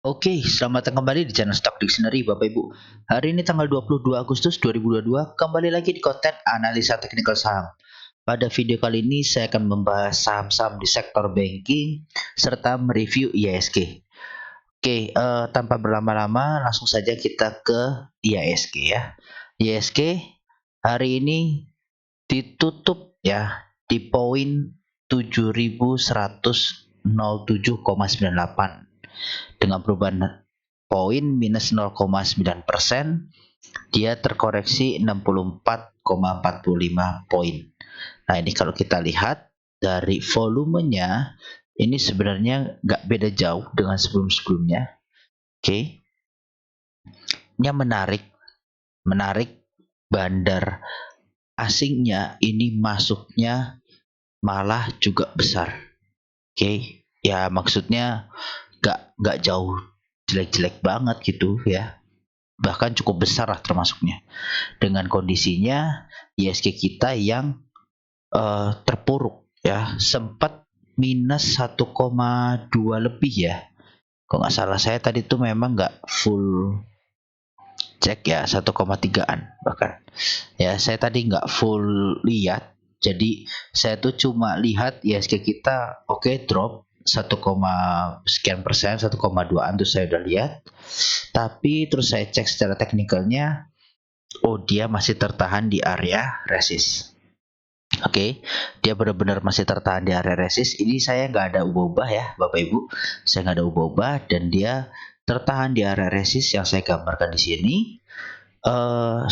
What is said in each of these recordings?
Oke, selamat datang kembali di channel Stock Dictionary Bapak Ibu. Hari ini tanggal 22 Agustus 2022, kembali lagi di konten analisa teknikal saham. Pada video kali ini saya akan membahas saham-saham di sektor banking serta mereview IHSG. Oke, tanpa berlama-lama langsung saja kita ke IHSG ya. IHSG hari ini ditutup ya di poin 7107,98 dengan perubahan poin minus 0,9%, dia terkoreksi 64,45 poin. Nah, ini kalau kita lihat dari volumenya, ini sebenarnya nggak beda jauh dengan sebelum-sebelumnya. Oke. Ini menarik bandar asingnya ini masuknya malah juga besar. Oke. Ya maksudnya nggak jauh jelek-jelek banget gitu ya, bahkan cukup besar lah termasuknya, dengan kondisinya IHSG kita yang terpuruk ya, sempat minus 1,2 lebih ya, kalau nggak salah saya tadi tuh memang nggak full cek ya, 1,3an bahkan ya, saya tadi nggak full lihat, jadi saya tuh cuma lihat IHSG kita drop 1, sekian persen, 1,2an tuh saya udah lihat. Tapi terus saya cek secara teknikalnya, dia masih tertahan di area resist. Oke, dia benar-benar masih tertahan di area resist. Ini saya nggak ada ubah-ubah ya Bapak Ibu, saya nggak ada ubah-ubah, dan dia tertahan di area resist yang saya gambarkan di sini.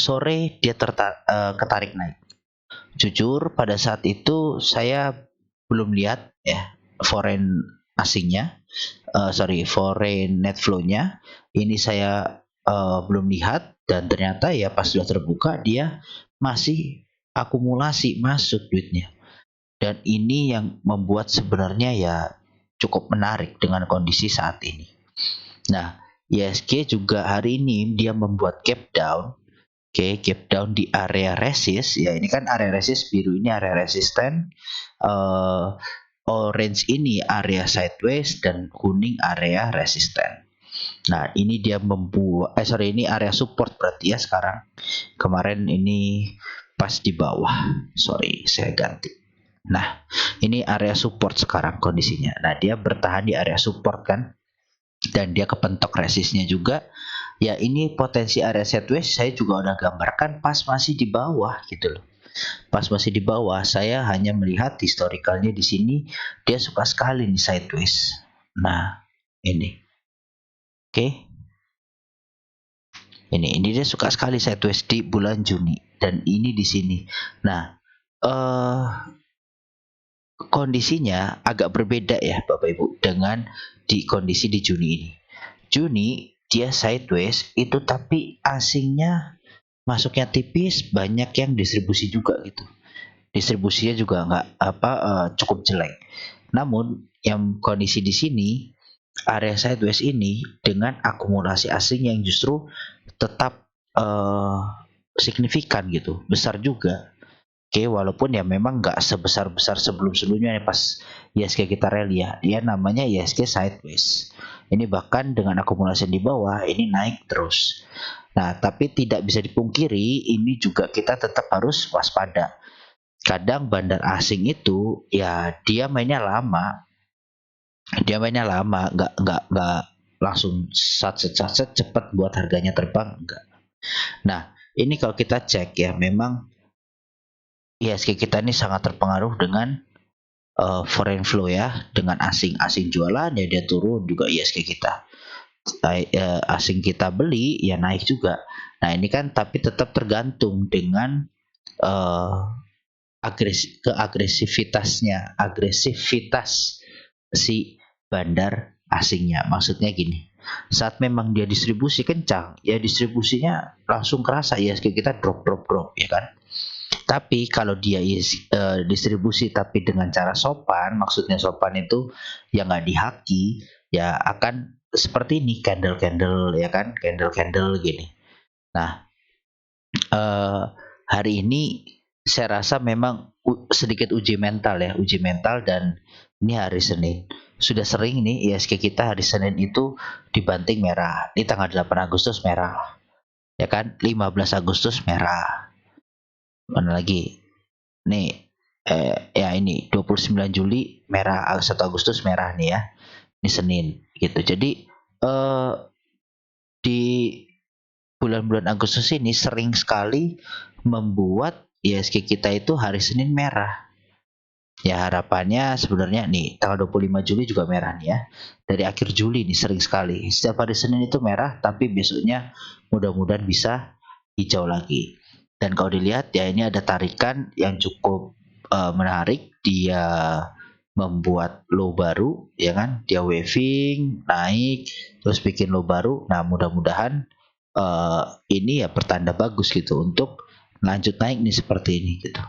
Sore dia ketarik naik. Jujur pada saat itu saya belum lihat ya foreign asingnya, foreign net flow-nya. Ini saya belum lihat, dan ternyata ya pas sudah terbuka dia masih akumulasi masuk duitnya. Dan ini yang membuat sebenarnya ya cukup menarik dengan kondisi saat ini. Nah, IHSG juga hari ini dia membuat gap down. Oke, gap down di area resist ya, ini kan area resist biru, ini area resisten, orange ini area sideways, dan kuning area resisten. Nah, ini dia membuat ini area support berarti ya sekarang. Kemarin ini pas di bawah. Sorry, saya ganti. Nah, ini area support sekarang kondisinya. Nah, dia bertahan di area support kan. Dan dia kepentok resistnya juga. Ya, ini potensi area sideways saya juga udah gambarkan pas masih di bawah gitu loh. Pas masih di bawah, saya hanya melihat historicalnya di sini, dia suka sekali nih sideways. Nah, ini. Oke. Ini dia suka sekali sideways di bulan Juni, dan ini di sini. Nah, kondisinya agak berbeda ya Bapak Ibu dengan di kondisi di Juni ini. Juni dia sideways itu, tapi asingnya masuknya tipis, banyak yang distribusi juga gitu. Distribusinya juga nggak cukup jelek. Namun yang kondisi di sini area sideways ini dengan akumulasi asing yang justru tetap signifikan gitu, besar juga. Oke, walaupun ya memang nggak sebesar-besar sebelum-sebelumnya ya pas IHSG kita rally ya. Dia namanya IHSG sideways. Ini bahkan dengan akumulasi di bawah ini naik terus. Nah, tapi tidak bisa dipungkiri ini juga kita tetap harus waspada. Kadang bandar asing itu ya dia mainnya lama. Nggak langsung sat cepat buat harganya terbang, enggak. Nah, ini kalau kita cek ya, memang IHSG kita ini sangat terpengaruh dengan foreign flow ya, dengan asing jualan ya dia turun juga IHSG kita. Asing kita beli ya naik juga. Nah, ini kan tapi tetap tergantung dengan agresivitas si bandar asingnya. Maksudnya gini, saat memang dia distribusi kencang, ya distribusinya langsung kerasa IHSG kita drop ya kan. Tapi kalau dia distribusi tapi dengan cara sopan, maksudnya sopan itu ya nggak dihaki, ya akan seperti ini, candle ya kan, candle gini. Nah, hari ini saya rasa memang sedikit uji mental, dan ini hari Senin. sudah sering nih ISG kita hari Senin itu dibanting merah. Ini tanggal 8 Agustus merah. Ya kan? 15 Agustus merah. Mana lagi? Nih ya ini 29 Juli merah, 1 Agustus merah nih ya. Ini Senin gitu. Jadi di bulan-bulan Agustus ini sering sekali membuat ISG kita itu hari Senin merah. Ya harapannya sebenarnya nih tanggal 25 Juli juga merah nih ya. Dari akhir Juli nih sering sekali. Setiap hari Senin itu merah, tapi besoknya mudah-mudahan bisa hijau lagi. Dan kalau dilihat ya ini ada tarikan yang cukup menarik. Dia membuat low baru, ya kan? Dia waving naik, terus bikin low baru. Nah mudah-mudahan ini ya pertanda bagus gitu untuk lanjut naik nih seperti ini gitu.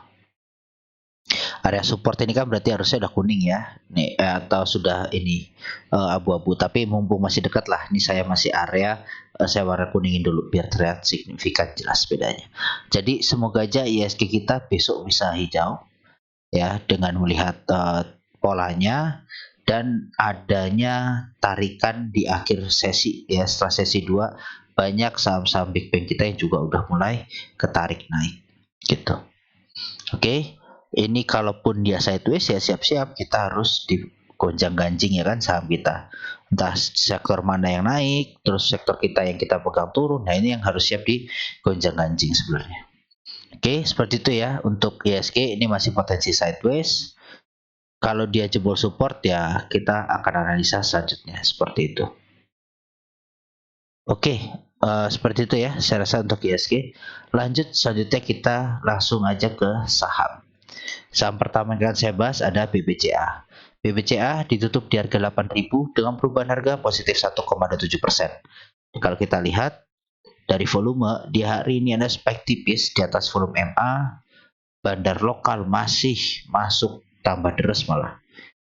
Area support ini kan berarti harusnya udah kuning ya nih atau sudah ini abu-abu, tapi mumpung masih dekat lah, ini saya masih area saya warna kuningin dulu biar terlihat signifikan jelas bedanya. Jadi semoga aja ISG kita besok bisa hijau ya dengan melihat polanya dan adanya tarikan di akhir sesi ya. Setelah sesi 2 banyak saham-saham big bank kita yang juga udah mulai ketarik naik gitu. Oke, ini kalaupun dia sideways ya siap-siap kita harus digonjang-ganjing ya kan saham kita. Entah sektor mana yang naik, terus sektor kita yang kita pegang turun. Nah ini yang harus siap digonjang-ganjing sebenarnya. Oke, seperti itu ya untuk ISG. Ini masih potensi sideways. Kalau dia jebol support ya kita akan analisa selanjutnya seperti itu. Oke, seperti itu ya saya rasa untuk ISG. Lanjut selanjutnya kita langsung aja ke saham. Saham pertama yang akan saya bahas ada BBCA. BBCA ditutup di harga 8.000 dengan perubahan harga positif 1,27%. Kalau kita lihat dari volume di hari ini ada spike tipis di atas volume MA. Bandar lokal masih masuk tambah deres malah.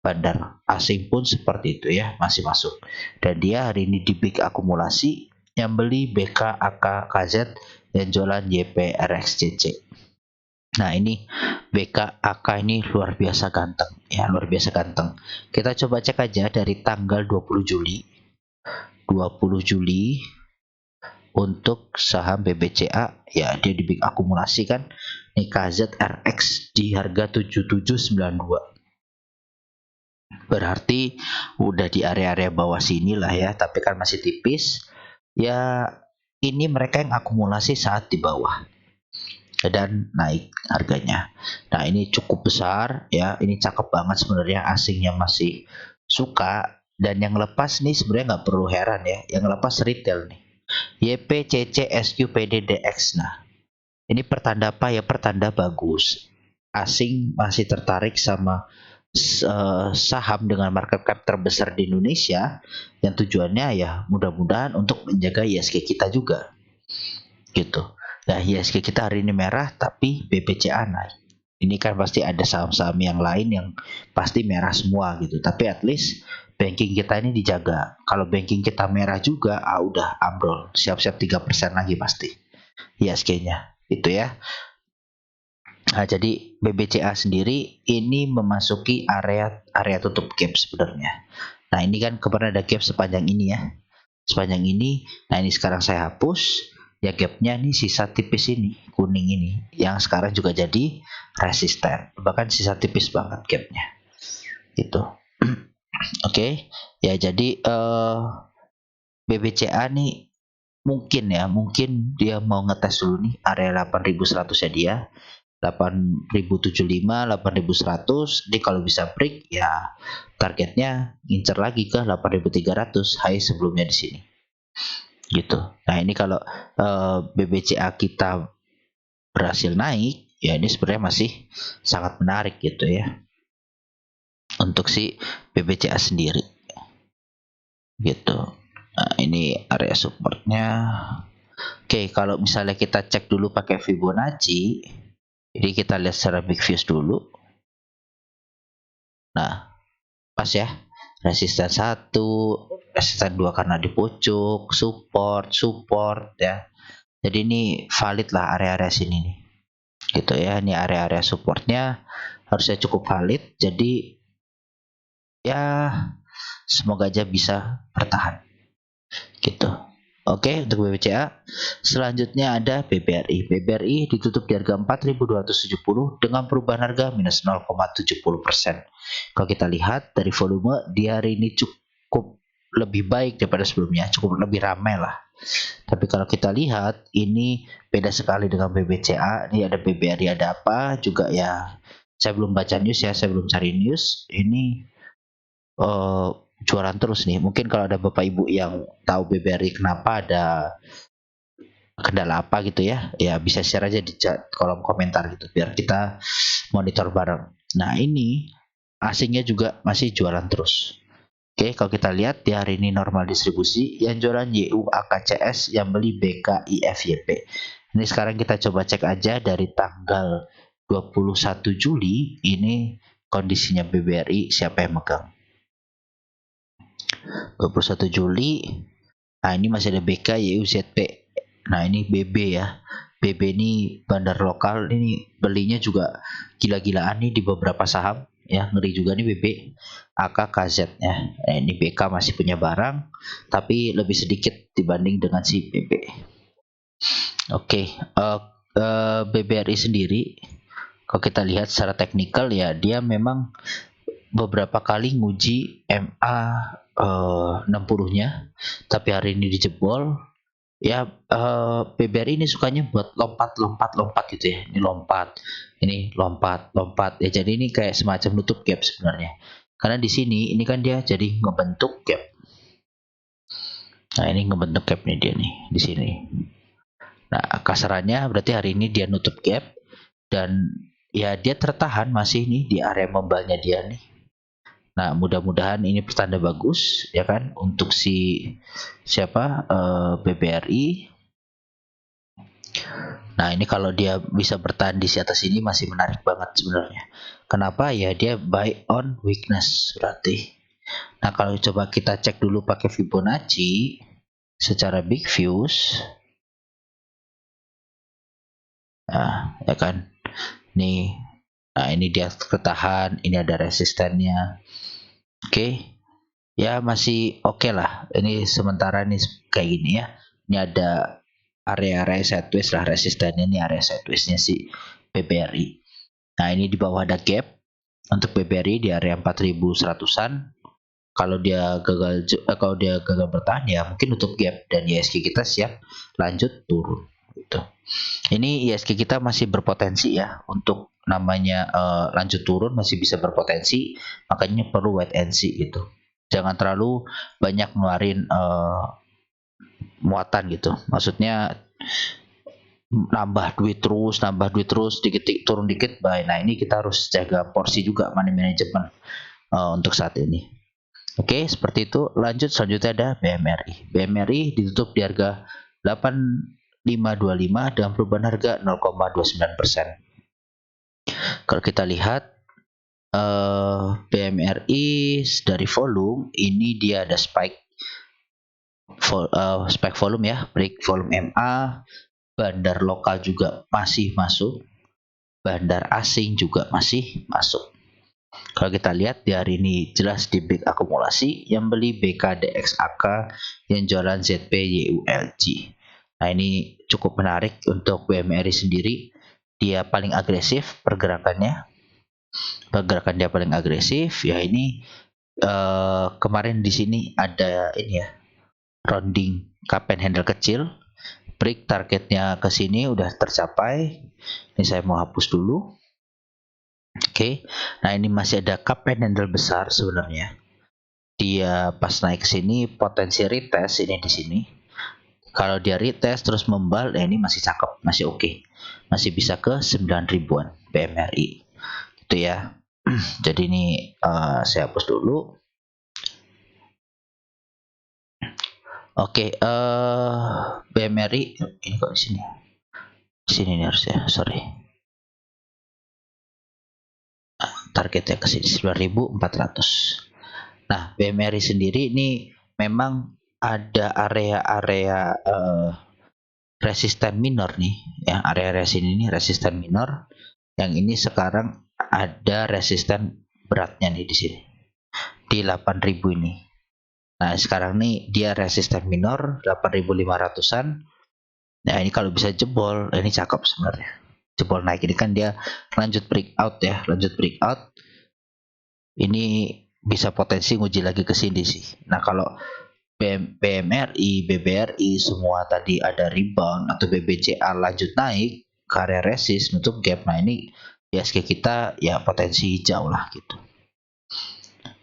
Bandar asing pun seperti itu ya, masih masuk. Dan dia hari ini di big akumulasi, yang beli BK, AK, KZ, yang jualan YP, RXCC. Nah ini BK, AK ini luar biasa ganteng ya, luar biasa ganteng. Kita coba cek aja dari tanggal 20 Juli untuk saham BBCA ya, dia di big akumulasi kan. Ini KZ RX di harga 7792. Berarti udah di area-area bawah sini lah ya, tapi kan masih tipis. Ya ini mereka yang akumulasi saat di bawah dan naik harganya. Nah ini cukup besar ya, ini cakep banget sebenarnya, asingnya masih suka. Dan yang lepas nih sebenarnya nggak perlu heran ya, yang lepas retail nih. YPCC SQPDDX. Nah ini pertanda apa ya? Pertanda bagus. Asing masih tertarik sama saham dengan market cap terbesar di Indonesia, yang tujuannya ya mudah-mudahan untuk menjaga ISG kita juga gitu. Nah ISG kita hari ini merah tapi BBCA naik. Ini kan pasti ada saham-saham yang lain yang pasti merah semua gitu, tapi at least banking kita ini dijaga. Kalau banking kita merah juga udah ambrol, siap-siap 3% lagi pasti ISG-nya itu ya. Nah, jadi BBCA sendiri ini memasuki area tutup gap sebenarnya. Nah, ini kan kemarin ada gap sepanjang ini ya. Sepanjang ini. Nah, ini sekarang saya hapus. Ya gapnya nih sisa tipis ini, kuning ini, yang sekarang juga jadi resisten. Bahkan sisa tipis banget gapnya. Gitu. Oke. Ya, jadi BBCA nih mungkin dia mau ngetes dulu nih area 8.100 ya dia. 8.075, 8.100. Jadi kalau bisa break ya targetnya ngincer lagi ke 8.300 high sebelumnya di sini. Gitu. Nah, ini kalau BBCA kita berhasil naik, ya ini sebenarnya masih sangat menarik gitu ya. Untuk si BBCA sendiri. Gitu. Nah, ini area supportnya. Oke, kalau misalnya kita cek dulu pakai Fibonacci, jadi kita lihat secara big views dulu. Nah, pas ya. Resisten 1, resisten 2 karena di pucuk, support ya. Jadi ini valid lah area-area sini nih. Gitu ya, ini area-area supportnya harusnya cukup valid. Jadi ya semoga aja bisa bertahan gitu. Oke, untuk BBCA. Selanjutnya ada BBRI. BBRI ditutup di harga 4.270 dengan perubahan harga minus 0,70%. Kalau kita lihat dari volume, di hari ini cukup lebih baik daripada sebelumnya, cukup lebih ramai lah. Tapi kalau kita lihat, ini beda sekali dengan BBCA. Ini ada BBRI, ada apa juga ya. Saya belum baca news ya, saya belum cari news. Ini jualan terus nih. Mungkin kalau ada bapak ibu yang tahu BBRI kenapa ada kendala apa gitu ya, ya bisa share aja di kolom komentar gitu biar kita monitor bareng. Nah ini asingnya juga masih jualan terus. Oke, kalau kita lihat di hari ini normal distribusi, yang jualan YU AKCS, yang beli BKIFYP. Ini sekarang kita coba cek aja dari tanggal 21 Juli ini kondisinya BBRI siapa yang megang. 21 Juli. Nah, ini masih ada BK, YU, ZP. Nah, ini BB ya. BB ini bandar lokal, ini belinya juga gila-gilaan nih di beberapa saham ya, ngeri juga nih BB. AK, KZ ya. Nah, ini BK masih punya barang tapi lebih sedikit dibanding dengan si BB. Oke, BBRI sendiri kalau kita lihat secara teknikal ya, dia memang beberapa kali nguji MA 60-nya, tapi hari ini dijebol. Ya, BBRI ini sukanya buat lompat gitu ya. Ini lompat ya. Jadi ini kayak semacam nutup gap sebenarnya. Karena di sini ini kan dia jadi ngebentuk gap. Nah, ini ngebentuk gap nih dia nih di sini. Nah, kasarannya berarti hari ini dia nutup gap dan ya dia tertahan masih nih di area membalnya dia nih. Nah, mudah-mudahan ini pertanda bagus ya kan untuk si siapa BBRI. Nah, ini kalau dia bisa bertahan di atas ini masih menarik banget sebenarnya. Kenapa? Ya dia buy on weakness berarti. Nah, kalau coba kita cek dulu pakai Fibonacci secara big views. Nah, ya kan. Nih. Nah, ini dia ketahan, ini ada resistennya. Oke. Ya masih oke lah. Ini sementara nih kayak gini ya. Ini ada area-area sideways lah, resistennya ini area sidewaysnya si BBRI. Nah, ini di bawah ada gap untuk BBRI di area 4100-an. Kalau dia gagal bertahan ya mungkin nutup gap dan ISG kita siap lanjut turun gitu. Ini ISG kita masih berpotensi ya untuk namanya lanjut turun, masih bisa berpotensi, makanya perlu wait and see gitu. Jangan terlalu banyak ngeluarin muatan gitu. Maksudnya nambah duit terus, dikit turun dikit buy. Nah, ini kita harus jaga porsi juga, money management untuk saat ini. Oke, seperti itu. Lanjut, selanjutnya ada BMRI. BMRI ditutup di harga 8525 dengan perubahan harga 0,29%. Kalau kita lihat BMRI dari volume, ini dia ada spike volume ya, break volume MA, bandar lokal juga masih masuk, bandar asing juga masih masuk. Kalau kita lihat di hari ini jelas di big akumulasi, yang beli BKDXAK, yang jualan ZPYULG. Nah, ini cukup menarik untuk BMRI sendiri. Dia paling agresif pergerakannya. Pergerakan dia paling agresif ya ini kemarin di sini ada ini ya, rounding cup and handle kecil. Break targetnya ke sini udah tercapai. Ini saya mau hapus dulu. Oke, nah ini masih ada cup and handle besar sebenarnya. Dia pas naik ke sini potensi retest ini di sini. Kalau dia retest terus membal, ini masih cakep, masih oke. Masih bisa ke 9 ribuan BMRI. Itu ya. Jadi ini saya hapus dulu. Oke, BMRI ini kok di sini. Di sini nih harusnya, sorry. Targetnya ke sini 9.400. Nah, BMRI sendiri ini memang ada area-area resisten minor nih, ya area sini ini resisten minor. Yang ini sekarang ada resisten beratnya nih di sini di 8.000 ini. Nah, sekarang nih dia resisten minor 8.500-an. Nah, ini kalau bisa jebol, ini cakep sebenarnya. Jebol naik ini kan dia lanjut breakout ya, lanjut breakout. Ini bisa potensi nguji lagi ke sini sih. Nah, kalau BMRI, BBRI semua tadi ada rebound atau BBCA lanjut naik ke area resist nutup gap. Nah, ini ISG kita ya potensi hijau lah gitu.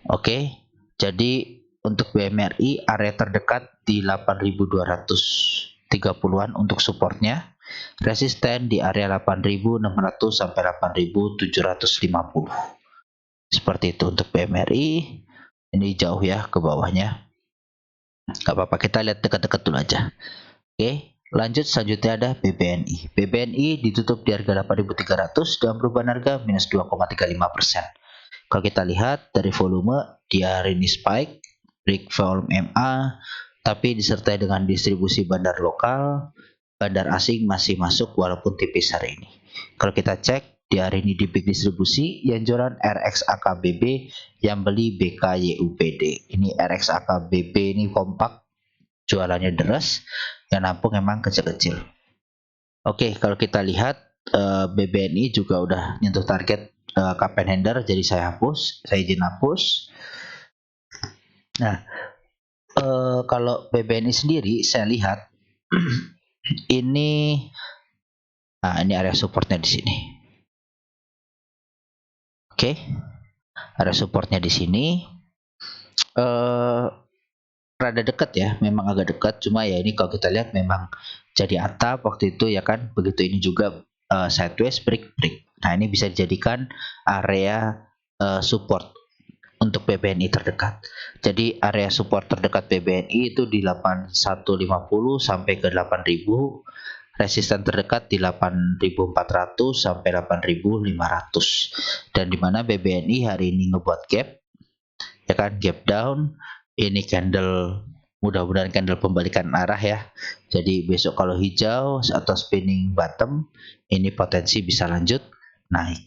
Oke, jadi untuk BMRI area terdekat di 8.230-an untuk supportnya, resisten di area 8.600 sampai 8.750. Seperti itu untuk BMRI. Ini jauh ya ke bawahnya. Gak apa-apa, kita lihat dekat-dekat dulu aja. Oke, lanjut selanjutnya ada BBNI. BBNI ditutup di harga 8.300 dan perubahan harga minus 2,35%. Kalau kita lihat dari volume, dia hari ini spike, break volume MA, tapi disertai dengan distribusi bandar lokal, bandar asing masih masuk walaupun tipis hari ini. Kalau kita cek, di hari ini di big distribusi, yang jualan RXAKBB, yang beli BKYUPD. Ini RXAKBB ini kompak, jualannya deras, yang nampung emang kecil-kecil. Oke, kalau kita lihat BBNI juga udah nyentuh target cup and handler, jadi saya izin hapus. Nah, kalau BBNI sendiri saya lihat ini area supportnya di sini. Oke, area supportnya di sini rada dekat ya, memang agak dekat. Cuma ya ini kalau kita lihat memang jadi atap waktu itu ya kan. Begitu ini juga sideways break. Nah, ini bisa dijadikan area support untuk BBNI terdekat. Jadi area support terdekat BBNI itu di 8150 sampai ke 8000. Resisten terdekat di 8400 sampai 8500. Dan di mana BBNI hari ini ngebuat gap, ya kan, gap down. Ini candle, mudah-mudahan candle pembalikan arah ya. Jadi besok kalau hijau atau spinning bottom, ini potensi bisa lanjut naik.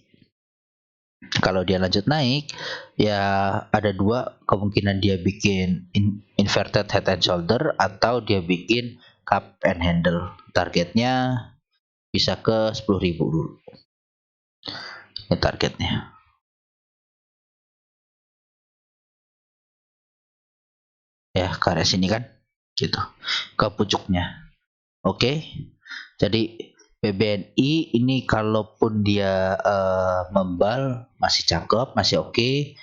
Kalau dia lanjut naik, ya ada dua kemungkinan, dia bikin inverted head and shoulder atau dia bikin cup and handle. Targetnya bisa ke 10.000 dulu. Ini targetnya. Ya, ke area sini kan, gitu, ke pucuknya. Oke, jadi BBNI ini kalaupun dia membal masih cakep, masih oke.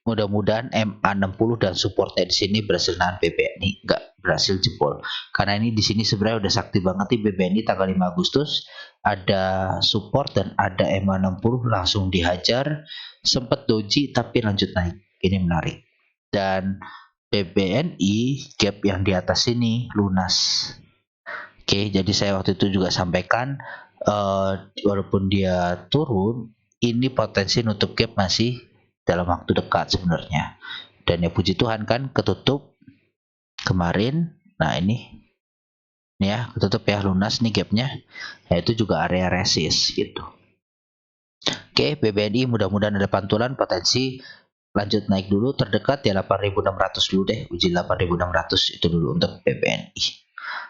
Mudah-mudahan MA60 dan supportnya di sini berhasil nahan BBNI, nggak berhasil jebol. Karena ini di sini sebenarnya udah sakti banget nih BBNI tanggal 5 Agustus. Ada support dan ada MA60 langsung dihajar. Sempat doji tapi lanjut naik. Ini menarik. Dan BBNI gap yang di atas ini lunas. Oke, jadi saya waktu itu juga sampaikan walaupun dia turun, ini potensi nutup gap masih dalam waktu dekat sebenarnya. Dan ya puji Tuhan kan ketutup kemarin. Nah, ini ya ketutup ya, lunas nih gapnya. Nah, itu juga area resist gitu. Oke, BBNI mudah-mudahan ada pantulan, potensi lanjut naik dulu. Terdekat ya 8.600 dulu deh, uji 8.600 itu dulu untuk BBNI.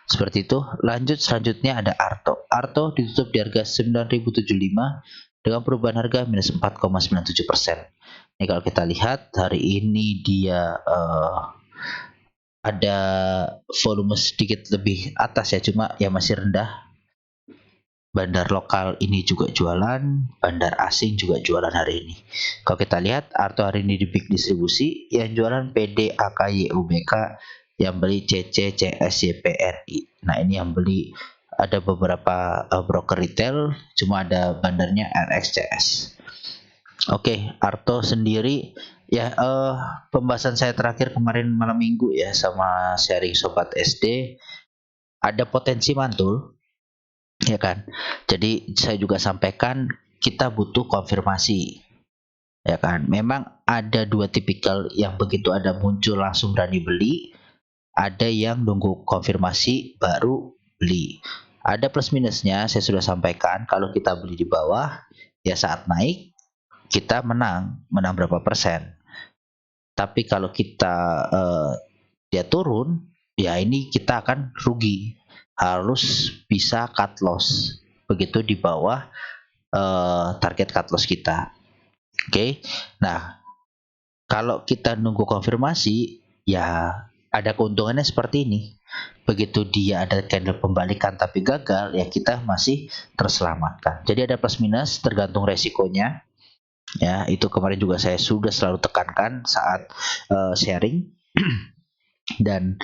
Seperti itu. Lanjut selanjutnya ada Arto. Arto ditutup di harga 9.075 dengan perubahan harga minus 4,97%. Ini kalau kita lihat hari ini dia ada volume sedikit lebih atas ya, cuma ya masih rendah. Bandar lokal ini juga jualan, bandar asing juga jualan hari ini. Kalau kita lihat Arto hari ini di big distribusi, yang jualan PD, AKY, UBK, yang beli CC, CS, YPRI. Nah, ini yang beli ada beberapa broker retail, cuma ada bandarnya RXCS. Oke, Arto sendiri ya, pembahasan saya terakhir kemarin malam minggu ya sama sharing sobat SD, ada potensi mantul ya kan. Jadi saya juga sampaikan kita butuh konfirmasi ya kan. Memang ada dua tipikal, yang begitu ada muncul langsung berani beli, ada yang nunggu konfirmasi baru beli. Ada plus minusnya, saya sudah sampaikan. Kalau kita beli di bawah ya saat naik kita menang berapa persen. Tapi kalau kita dia turun, ya ini kita akan rugi. Harus bisa cut loss. Begitu di bawah target cut loss kita. Oke. Nah, kalau kita nunggu konfirmasi, ya ada keuntungannya seperti ini. Begitu dia ada candle pembalikan tapi gagal, ya kita masih terselamatkan. Jadi ada plus minus tergantung resikonya. Ya, itu kemarin juga saya sudah selalu tekankan saat sharing. Dan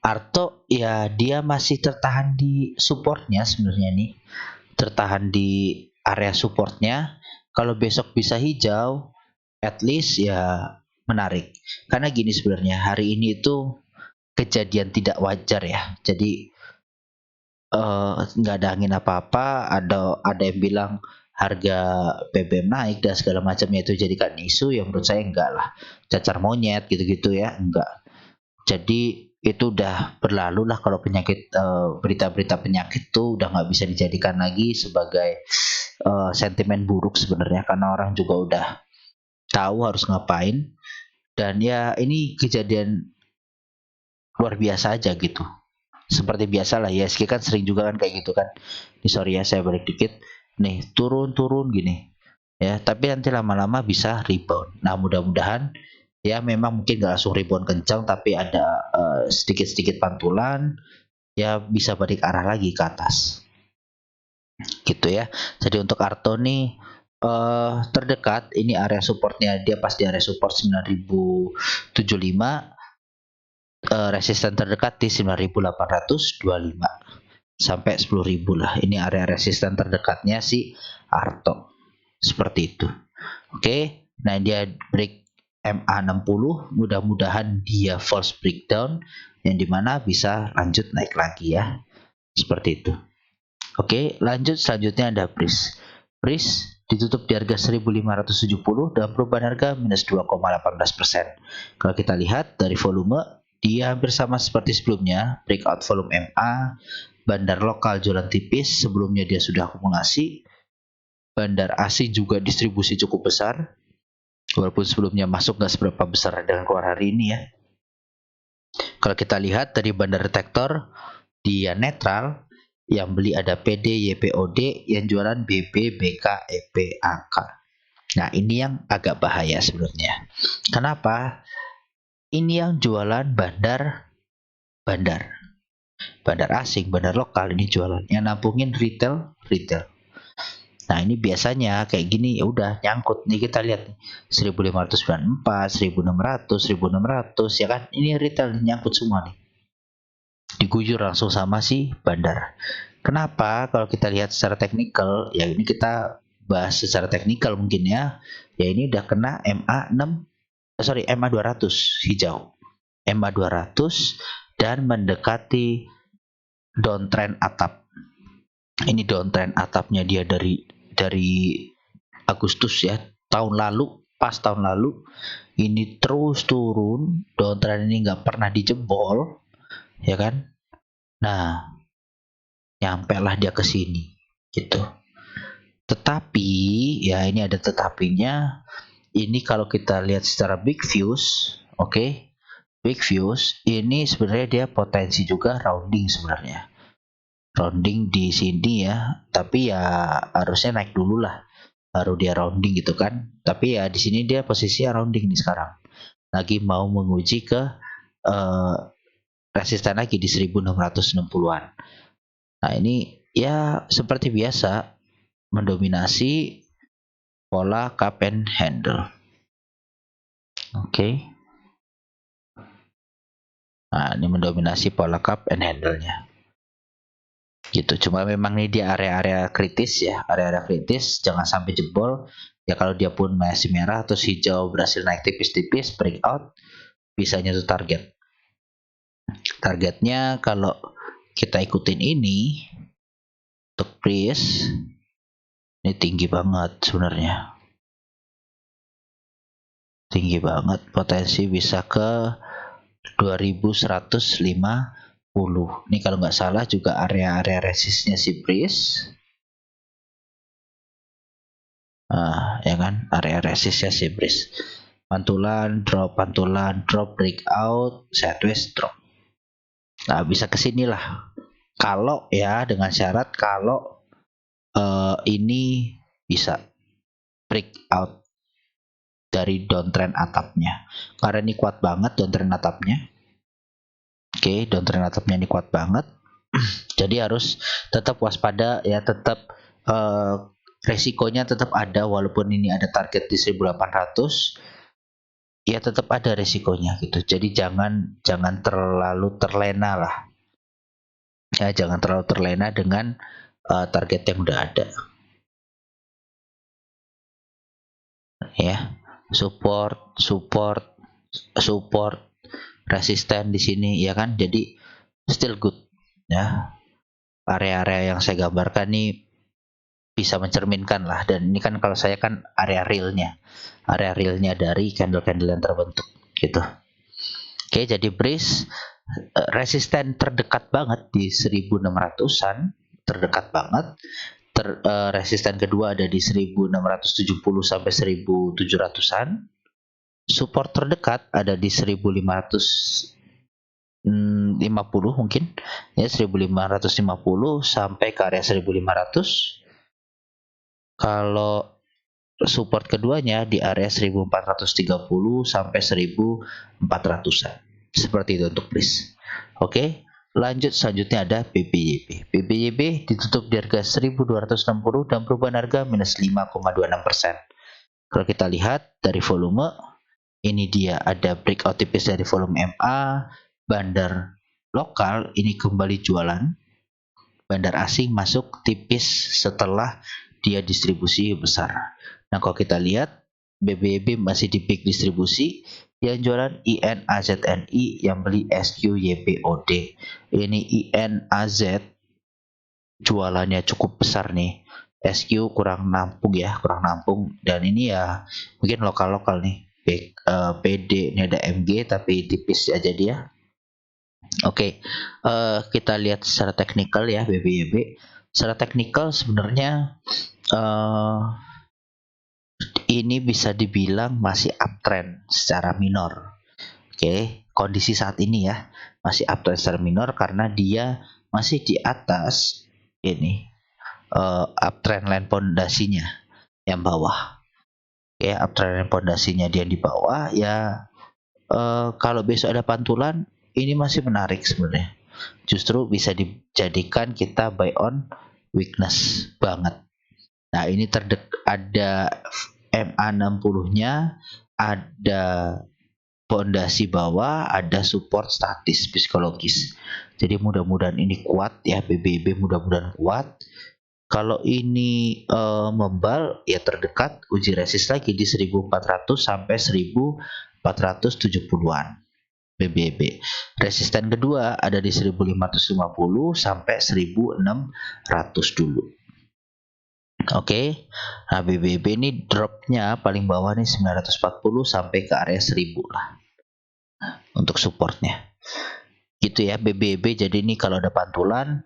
Arto ya dia masih tertahan di supportnya sebenarnya nih. Tertahan di area supportnya. Kalau besok bisa hijau, at least ya menarik. Karena gini sebenarnya, hari ini itu kejadian tidak wajar ya. Jadi nggak ada angin apa-apa, ada yang bilang harga BBM naik dan segala macamnya itu jadikan isu, yang menurut saya enggak lah, cacar monyet gitu-gitu ya, enggak. Jadi itu udah berlalu lah. Kalau penyakit berita-berita penyakit tuh udah nggak bisa dijadikan lagi sebagai sentimen buruk sebenarnya, karena orang juga udah tahu harus ngapain. Dan ya ini kejadian luar biasa aja gitu. Seperti biasa lah, ISG kan sering juga kan kayak gitu kan. Ini sorry ya saya balik dikit. Nih turun-turun gini ya, tapi nanti lama-lama bisa rebound. Nah mudah-mudahan ya memang mungkin gak langsung rebound kencang, tapi ada sedikit-sedikit pantulan ya, bisa balik arah lagi ke atas gitu ya. Jadi untuk Arto nih terdekat ini area supportnya, dia pas di area support 9075, resisten terdekat di 9825 sampai 10.000 lah. Ini area resisten terdekatnya si Arto. Seperti itu. Oke, nah dia break MA60, mudah-mudahan dia false breakdown yang dimana bisa lanjut naik lagi ya. Seperti itu. Oke, lanjut selanjutnya ada BRIS. BRIS ditutup di harga 1570 dan perubahan harga minus 2,18%. Kalau kita lihat dari volume, dia hampir sama seperti sebelumnya, breakout volume MA, bandar lokal jualan tipis, sebelumnya dia sudah akumulasi, bandar asing juga distribusi cukup besar, walaupun sebelumnya masuk nggak seberapa besar dengan keluar hari ini ya. Kalau kita lihat dari bandar detektor, dia netral, yang beli ada PD, YPOD, yang jualan BB, BK, EP, AK. Nah ini yang agak bahaya sebenarnya. Kenapa? Ini yang jualan bandar asing, bandar lokal ini jualan. Yang nampungin retail. Nah ini biasanya kayak gini ya udah nyangkut nih, kita lihat 1594, 1600, 1600 ya kan, ini retail nyangkut semua nih. Diguyur langsung sama si bandar. Kenapa? Kalau kita lihat secara teknikal, ya ini kita bahas secara teknikal mungkin ya. Ya ini udah kena MA200 hijau. MA200 dan mendekati downtrend atap. Ini downtrend atapnya dia dari Agustus ya, tahun lalu, pas tahun lalu ini terus turun, downtrend ini nggak pernah dijebol ya kan. Nah nyampe lah dia ke sini gitu. Tetapi ya ini ada tetapinya. Ini kalau kita lihat secara big views, oke, big views ini sebenarnya dia potensi juga rounding sebenarnya. Rounding di sini ya, tapi ya harusnya naik dulu lah, baru dia rounding gitu kan. Tapi ya di sini dia posisinya rounding nih sekarang. Lagi mau menguji ke resisten lagi di 1660-an. Nah ini ya seperti biasa mendominasi pola cup and handle. Oke. Nah ini mendominasi pola cup and handle-nya. Gitu. Cuma memang ini di area-area kritis ya, area-area kritis jangan sampai jebol ya. Kalau dia pun masih merah atau hijau berhasil naik tipis-tipis breakout, bisa nyentuh targetnya. Kalau kita ikutin ini untuk BRIS ini tinggi banget sebenarnya, tinggi banget, potensi bisa ke 2150. Ini kalau nggak salah juga area-area resistnya si BRIS. Ya kan, area resistnya si BRIS. pantulan, drop, breakout, sideways, drop. Nah, bisa ke sini lah. Kalau ya dengan syarat kalau ini bisa breakout dari downtrend atapnya. Karena ini kuat banget downtrend atapnya. Oke, downtrend atapnya ini kuat banget. Jadi harus tetap waspada ya, tetap resikonya tetap ada walaupun ini ada target di 1800. Ya tetap ada resikonya gitu. Jadi jangan terlalu terlena lah. Ya, jangan terlalu terlena dengan target yang udah ada. Ya, support, resisten di sini ya kan. Jadi still good ya. Area-area yang saya gambarkan nih bisa mencerminkan lah, dan ini kan kalau saya kan area realnya dari candle-candle yang terbentuk gitu. Oke, jadi breeze resisten terdekat banget di 1600-an, terdekat banget. Resisten kedua ada di 1670 sampai 1700-an. Support terdekat ada di 1550 mungkin ya, 1550 sampai ke area 1500. Kalau support keduanya di area 1430 sampai 1400-an. Seperti itu untuk breeze. Oke, lanjut selanjutnya ada BBYB. BBYB ditutup di harga 1260 dan perubahan harga minus 5,26%. Kalau kita lihat dari volume, ini dia ada breakout tipis dari volume MA, bandar lokal ini kembali jualan, bandar asing masuk tipis setelah dia distribusi besar. Nah, kalau kita lihat BBYB masih di peak distribusi, yang jualan INAZNI, yang beli SQYPOD. Ini INAZ jualannya cukup besar nih. SQ kurang nampung ya, dan ini ya mungkin lokal-lokal nih. PD ini ada MG tapi tipis aja dia. Oke, kita lihat secara teknikal ya BBYB. Secara teknikal sebenarnya ini bisa dibilang masih uptrend secara minor. Oke, kondisi saat ini ya masih uptrend secara minor karena dia masih di atas ini uptrend line pondasinya yang bawah. Oke, uptrend line pondasinya dia di bawah ya. Kalau besok ada pantulan, ini masih menarik sebenarnya. Justru bisa dijadikan kita buy on weakness banget. Nah, ini ada MA60-nya, ada pondasi bawah, ada support statis psikologis. Jadi mudah-mudahan ini kuat ya, BBYB mudah-mudahan kuat. Kalau ini membal ya terdekat, uji resist lagi di 1400 sampai 1470-an. BBYB. Resisten kedua ada di 1550 sampai 1600 dulu. Oke. Nah, BBYB ini dropnya paling bawah nih 940 sampai ke area 1000 lah. Untuk supportnya. Gitu ya BBYB. Jadi ini kalau ada pantulan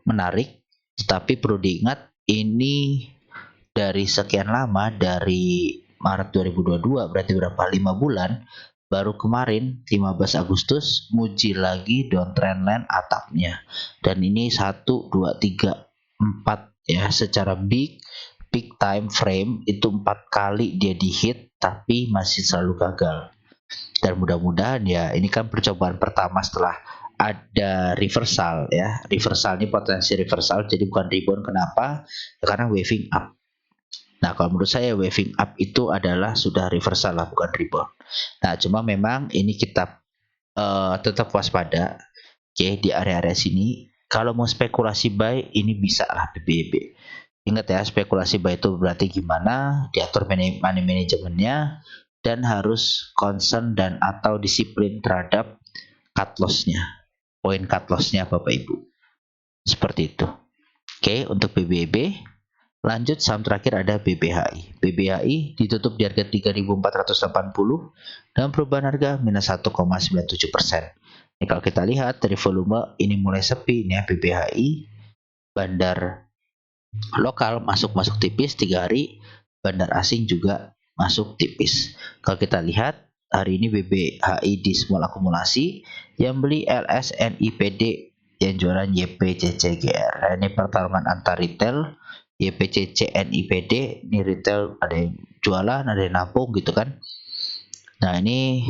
menarik, tetapi perlu diingat ini dari sekian lama, dari Maret 2022 berarti berapa? 5 bulan. Baru kemarin 15 Agustus muji lagi downtrend line atapnya, dan ini 1, 2, 3, 4 ya, secara big time frame itu 4 kali dia di hit tapi masih selalu gagal. Dan mudah-mudahan ya ini kan percobaan pertama setelah ada reversal ya. Reversal ini potensi reversal, jadi bukan rebound. Kenapa? Ya, karena waving up. Nah, kalau menurut saya waving up itu adalah sudah reversal lah, bukan rebound. Nah, cuma memang ini kita tetap waspada. Oke, di area-area sini. Kalau mau spekulasi buy, ini bisa lah BBYB. Ingat ya, spekulasi buy itu berarti gimana? Diatur money manajemennya, dan harus concern dan atau disiplin terhadap cut loss-nya. Poin cut loss-nya Bapak Ibu. Seperti itu. Oke, untuk BBYB. Lanjut saham terakhir ada BBHI. BBHI ditutup di harga 3.480 dan perubahan harga minus 1,97%. Ini kalau kita lihat dari volume ini mulai sepi nih ya BBHI. Bandar lokal masuk tipis 3 hari, bandar asing juga masuk tipis. Kalau kita lihat hari ini BBHI di small akumulasi, yang beli LS, NIPD, yang jualan YPCCGR. Nah, ini pertarungan antar retail, YPCC, NIPD, ini retail ada yang jualan, ada yang nampung gitu kan. Nah ini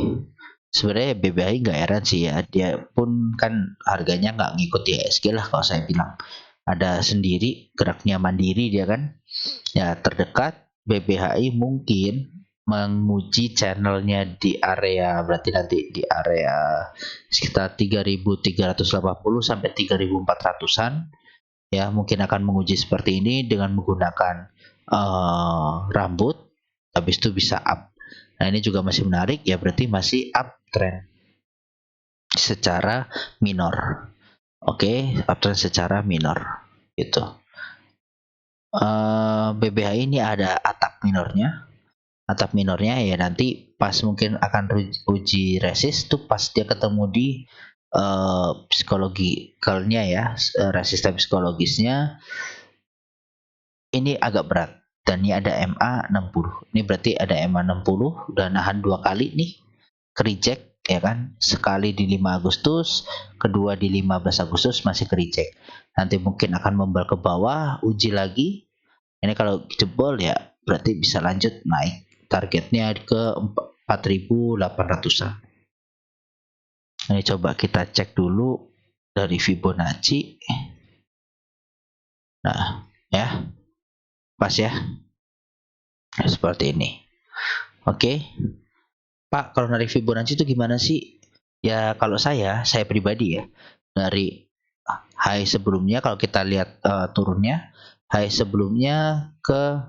sebenarnya BBHI nggak heran sih ya, dia pun kan harganya nggak ngikut IHSG lah kalau saya bilang. Ada sendiri, geraknya mandiri dia kan. Ya terdekat BBHI mungkin menguji channelnya di area, berarti nanti di area sekitar 3.380 sampai 3.400-an ya, mungkin akan menguji seperti ini dengan menggunakan rambut, habis itu bisa up. Nah ini juga masih menarik ya, berarti masih uptrend secara minor. Oke, uptrend secara minor gitu. BBHI ini ada atap minornya. Atap minornya ya nanti pas mungkin akan uji resist tuh pas dia ketemu di psikologikalnya ya, resisten psikologisnya ini agak berat. Dan ini ada MA 60. Ini berarti ada MA 60 udah nahan 2 kali nih ke reject ya kan. Sekali di 5 Agustus, kedua di 15 Agustus masih ke reject. Nanti mungkin akan membal ke bawah, uji lagi. Ini kalau jebol ya berarti bisa lanjut naik. Targetnya ke 4.800-an. Ini coba kita cek dulu dari Fibonacci. Nah, ya. Pas ya. Seperti ini. Oke. Pak, kalau dari Fibonacci itu gimana sih? Ya, kalau saya pribadi ya, dari high sebelumnya kalau kita lihat turunnya, high sebelumnya ke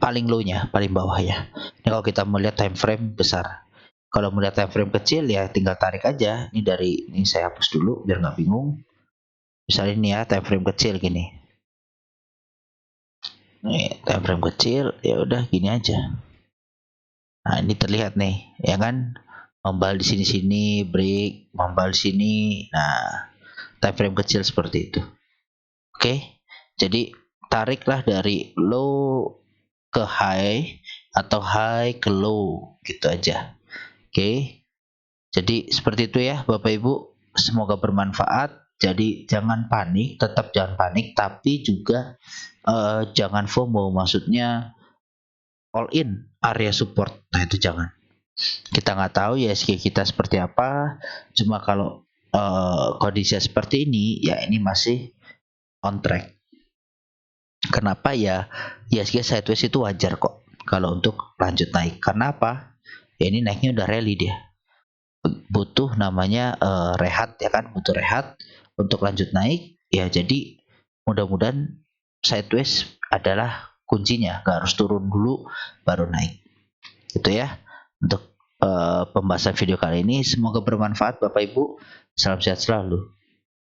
paling low-nya, paling bawah ya. Ini kalau kita melihat time frame besar. Kalau melihat time frame kecil ya tinggal tarik aja. Ini saya hapus dulu biar nggak bingung. Misalnya ini ya time frame kecil gini. Nih time frame kecil ya udah gini aja. Nah ini terlihat nih ya kan, membal di sini-sini, break, membal di sini. Nah time frame kecil seperti itu. Oke, jadi tariklah dari low ke high atau high ke low gitu aja. Oke, jadi seperti itu ya Bapak Ibu, semoga bermanfaat. Jadi jangan panik, tetap jangan panik, tapi juga jangan FOMO, maksudnya all in area support. Nah itu jangan. Kita nggak tahu ya IHSG kita seperti apa, cuma kalau kondisi seperti ini ya ini masih on track. Kenapa ya? IHSG sideways itu wajar kok kalau untuk lanjut naik. Karena apa? Ya ini naiknya udah rally dia. Butuh namanya rehat ya kan, butuh rehat untuk lanjut naik. Ya jadi mudah-mudahan sideways adalah kuncinya. Gak harus turun dulu baru naik. Gitu ya. Untuk pembahasan video kali ini semoga bermanfaat Bapak Ibu. Salam sehat selalu.